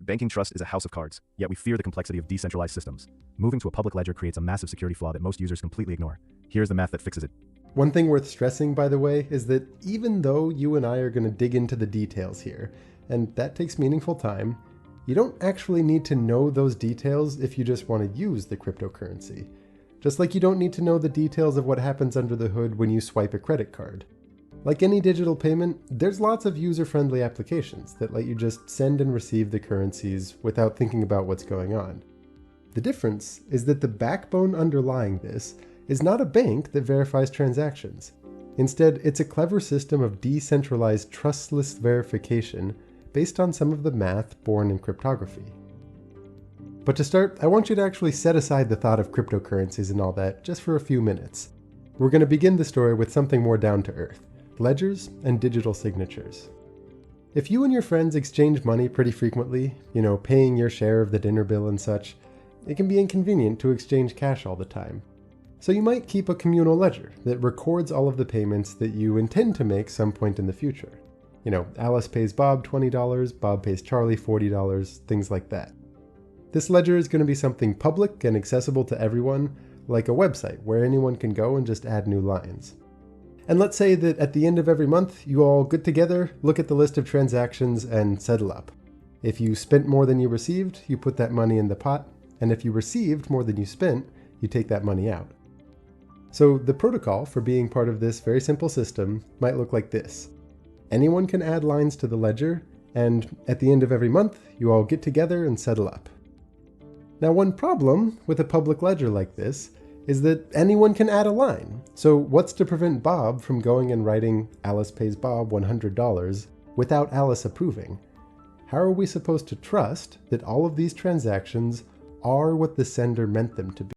Banking trust is a house of cards, yet we fear the complexity of decentralized systems. Moving to a public ledger creates a massive security flaw that most users completely ignore. Here's the math that fixes it. One thing worth stressing, by the way, is that even though you and I are going to dig into the details here, and that takes meaningful time, you don't actually need to know those details if you just want to use the cryptocurrency. Just like you don't need to know the details of what happens under the hood when you swipe a credit card. Like any digital payment, there's lots of user-friendly applications that let you just send and receive the currencies without thinking about what's going on. The difference is that the backbone underlying this is not a bank that verifies transactions. Instead, it's a clever system of decentralized trustless verification based on some of the math born in cryptography. But to start, I want you to actually set aside the thought of cryptocurrencies and all that just for a few minutes. We're going to begin the story with something more down to earth: ledgers and digital signatures. If you and your friends exchange money pretty frequently, paying your share of the dinner bill and such, it can be inconvenient to exchange cash all the time. So you might keep a communal ledger that records all of the payments that you intend to make some point in the future. Alice pays Bob $20, Bob pays Charlie $40, things like that. This ledger is going to be something public and accessible to everyone, like a website where anyone can go and just add new lines. And let's say that at the end of every month, you all get together, look at the list of transactions, and settle up. If you spent more than you received, you put that money in the pot, and if you received more than you spent, you take that money out. So the protocol for being part of this very simple system might look like this. Anyone can add lines to the ledger, and at the end of every month, you all get together and settle up. Now, one problem with a public ledger like this is that anyone can add a line. So what's to prevent Bob from going and writing Alice pays Bob $100 without Alice approving? How are we supposed to trust that all of these transactions are what the sender meant them to be?